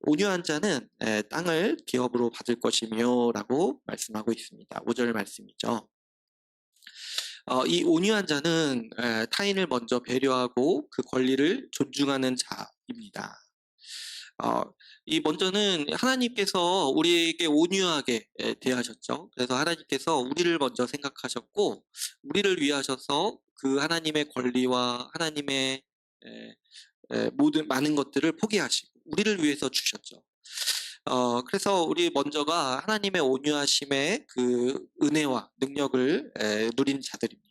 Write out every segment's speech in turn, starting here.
온유한 자는 땅을 기업으로 받을 것이며 라고 말씀하고 있습니다. 5절 말씀이죠. 이 온유한 자는 타인을 먼저 배려하고 그 권리를 존중하는 자입니다. 이 먼저는 하나님께서 우리에게 온유하게 대하셨죠. 그래서 하나님께서 우리를 먼저 생각하셨고 우리를 위하셔서 그 하나님의 권리와 하나님의 모든 많은 것들을 포기하시고 우리를 위해서 주셨죠. 그래서 우리 먼저가 하나님의 온유하심의 그 은혜와 능력을 누린 자들입니다.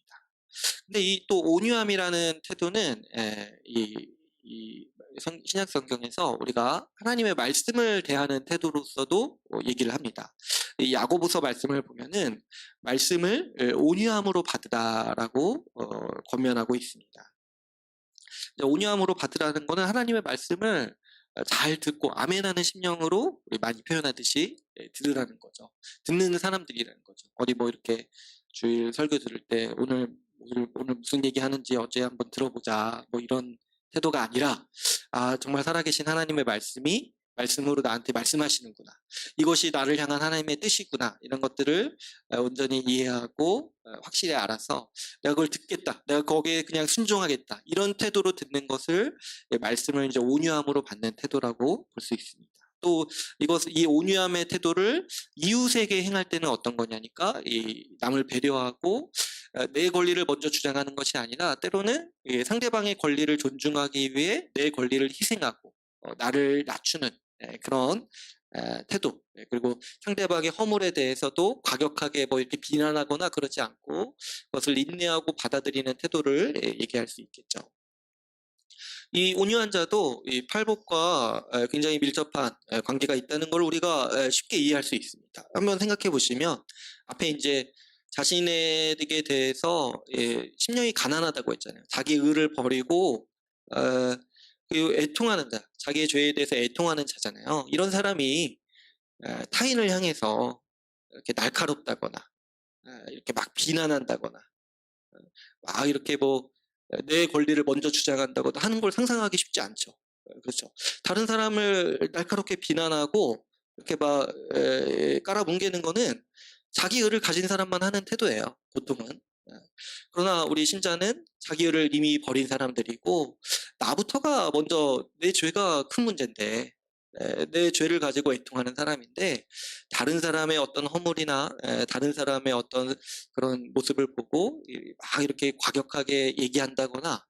근데 이 또 온유함이라는 태도는 이 신약 성경에서 우리가 하나님의 말씀을 대하는 태도로서도 얘기를 합니다. 이 야고보서 말씀을 보면은 말씀을 온유함으로 받으라라고 권면하고 있습니다. 온유함으로 받으라는 것은 하나님의 말씀을 잘 듣고 아멘하는 심령으로 우리 많이 표현하듯이 들으라는 거죠. 듣는 사람들이라는 거죠. 어디 뭐 이렇게 주일 설교 들을 때 오늘 무슨 얘기 하는지 어제 한번 들어보자 뭐 이런 태도가 아니라 정말 살아계신 하나님의 말씀이 말씀으로 나한테 말씀하시는구나. 이것이 나를 향한 하나님의 뜻이구나. 이런 것들을 온전히 이해하고 확실히 알아서 내가 그걸 듣겠다. 내가 거기에 그냥 순종하겠다. 이런 태도로 듣는 것을 말씀을 이제 온유함으로 받는 태도라고 볼 수 있습니다. 또 이 온유함의 태도를 이웃에게 행할 때는 어떤 거냐니까 이 남을 배려하고 내 권리를 먼저 주장하는 것이 아니라 때로는 상대방의 권리를 존중하기 위해 내 권리를 희생하고 나를 낮추는 그런 태도, 그리고 상대방의 허물에 대해서도 과격하게 뭐 이렇게 비난하거나 그러지 않고 그것을 인내하고 받아들이는 태도를 얘기할 수 있겠죠. 이 온유한 자도 이 팔복과 굉장히 밀접한 관계가 있다는 걸 우리가 쉽게 이해할 수 있습니다. 한번 생각해 보시면 앞에 이제 자신에게 대해서 심령이 가난하다고 했잖아요. 자기 의를 버리고 그리고 애통하는 자, 자기의 죄에 대해서 애통하는 자잖아요. 이런 사람이 타인을 향해서 이렇게 날카롭다거나 이렇게 막 비난한다거나 막 이렇게 뭐 내 권리를 먼저 주장한다거나 하는 걸 상상하기 쉽지 않죠. 그렇죠. 다른 사람을 날카롭게 비난하고 이렇게 막 깔아뭉개는 거는 자기 의를 가진 사람만 하는 태도예요. 보통은. 그러나 우리 신자는 자기 의를 이미 버린 사람들이고 나부터가 먼저 내 죄가 큰 문제인데 내 죄를 가지고 애통하는 사람인데 다른 사람의 어떤 허물이나 다른 사람의 어떤 그런 모습을 보고 막 이렇게 과격하게 얘기한다거나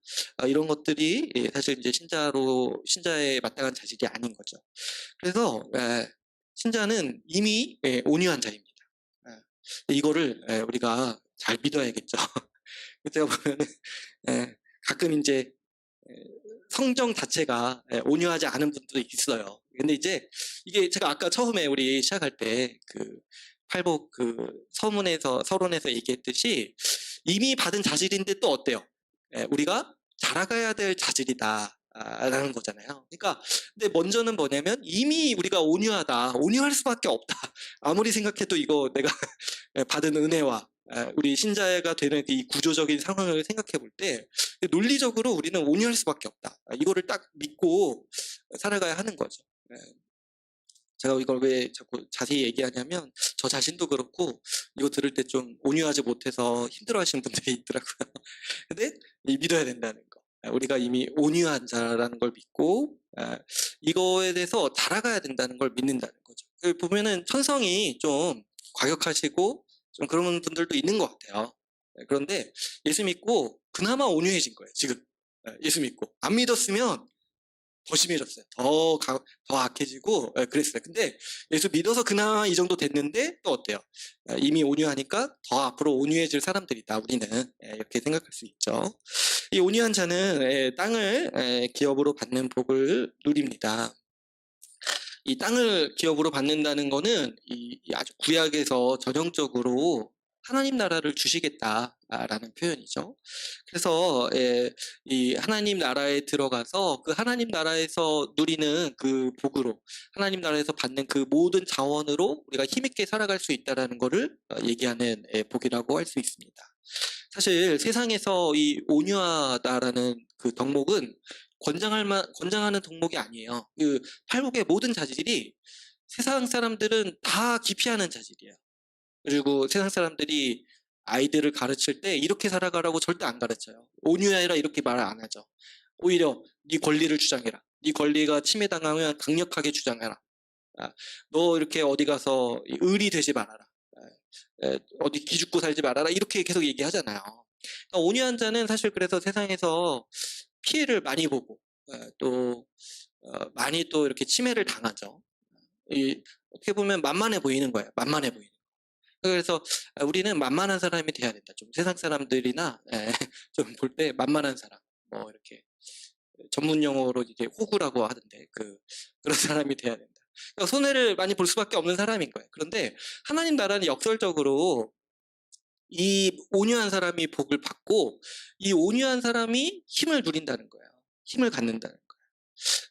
이런 것들이 사실 이제 신자의 마땅한 자질이 아닌 거죠. 그래서 신자는 이미 온유한 자입니다. 이거를 우리가 잘 믿어야겠죠. 제가 보면은 가끔 이제 성정 자체가 온유하지 않은 분도 있어요. 근데 이제 이게 제가 아까 처음에 우리 시작할 때 그 팔복 그 서론에서 얘기했듯이 이미 받은 자질인데 또 어때요? 우리가 자라가야 될 자질이다. 라는 거잖아요. 그러니까 근데 먼저는 뭐냐면 이미 우리가 온유할 수밖에 없다. 아무리 생각해도 이거 내가 받은 은혜와 우리 신자가 되는 이 구조적인 상황을 생각해 볼 때 논리적으로 우리는 온유할 수밖에 없다. 이거를 딱 믿고 살아가야 하는 거죠. 제가 이걸 왜 자꾸 자세히 얘기하냐면 저 자신도 그렇고 이거 들을 때 좀 온유하지 못해서 힘들어하시는 분들이 있더라고요. 근데 믿어야 된다는 거. 우리가 이미 온유한 자라는 걸 믿고 이거에 대해서 자라가야 된다는 걸 믿는다는 거죠. 보면은 천성이 좀 과격하시고 좀 그런 분들도 있는 것 같아요. 그런데 예수 믿고 그나마 온유해진 거예요, 지금. 예수 믿고. 안 믿었으면 더 심해졌어요. 더 악해지고 그랬어요. 근데 예수 믿어서 그나마 이 정도 됐는데 또 어때요? 이미 온유하니까 더 앞으로 온유해질 사람들이다. 우리는 이렇게 생각할 수 있죠. 이 온유한 자는 땅을 기업으로 받는 복을 누립니다. 이 땅을 기업으로 받는다는 거는 이 아주 구약에서 전형적으로 하나님 나라를 주시겠다라는 표현이죠. 그래서 이 하나님 나라에 들어가서 그 하나님 나라에서 누리는 그 복으로 하나님 나라에서 받는 그 모든 자원으로 우리가 힘있게 살아갈 수 있다라는 것을 얘기하는 복이라고 할 수 있습니다. 사실 세상에서 이 온유하다라는 그 덕목은 권장하는 덕목이 아니에요. 그 팔복의 모든 자질이 세상 사람들은 다 기피하는 자질이에요. 그리고 세상 사람들이 아이들을 가르칠 때 이렇게 살아가라고 절대 안 가르쳐요. 온유해라 이렇게 말을 안 하죠. 오히려 네 권리를 주장해라. 네 권리가 침해당하면 강력하게 주장해라. 아, 너 이렇게 어디 가서 을이 되지 말아라. 어디 기죽고 살지 말아라. 이렇게 계속 얘기하잖아요. 그러니까 온유한 자는 사실 그래서 세상에서 피해를 많이 보고 또 많이 또 이렇게 침해를 당하죠. 어떻게 보면 만만해 보이는 거예요. 만만해 보이는. 그래서 우리는 만만한 사람이 돼야 된다. 좀 세상 사람들이나 좀 볼 때 만만한 사람, 뭐 이렇게 전문 용어로 이제 호구라고 하던데 그런 사람이 돼야 된다. 그러니까 손해를 많이 볼 수밖에 없는 사람인 거예요. 그런데 하나님 나라는 역설적으로 이 온유한 사람이 복을 받고 이 온유한 사람이 힘을 누린다는 거예요. 힘을 갖는다는 거예요.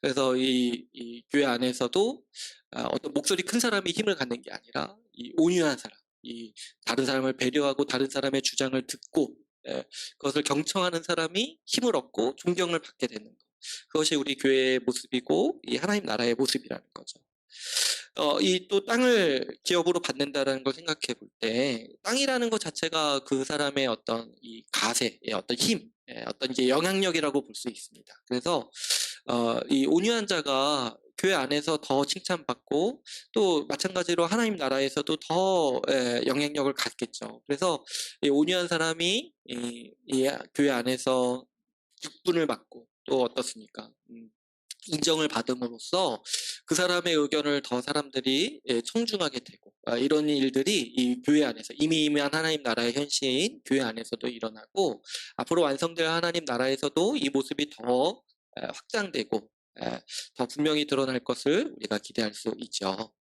그래서 이 교회 안에서도 어떤 목소리 큰 사람이 힘을 갖는 게 아니라 이 온유한 사람, 이 다른 사람을 배려하고 다른 사람의 주장을 듣고 그것을 경청하는 사람이 힘을 얻고 존경을 받게 되는 것. 그것이 우리 교회의 모습이고 이 하나님 나라의 모습이라는 거죠. 이 또 땅을 기업으로 받는다라는 걸 생각해 볼 때 땅이라는 것 자체가 그 사람의 어떤 이 가세의 어떤 힘, 어떤 이제 영향력이라고 볼 수 있습니다. 그래서 이 온유한 자가 교회 안에서 더 칭찬받고 또 마찬가지로 하나님 나라에서도 더 영향력을 갖겠죠. 그래서 이 온유한 사람이 이 교회 안에서 직분을 맡고 또 어떻습니까? 인정을 받음으로써 그 사람의 의견을 더 사람들이 청중하게 되고 이런 일들이 이 교회 안에서 이미 임한 하나님 나라의 현실인 교회 안에서도 일어나고 앞으로 완성될 하나님 나라에서도 이 모습이 더 확장되고 더 분명히 드러날 것을 우리가 기대할 수 있죠.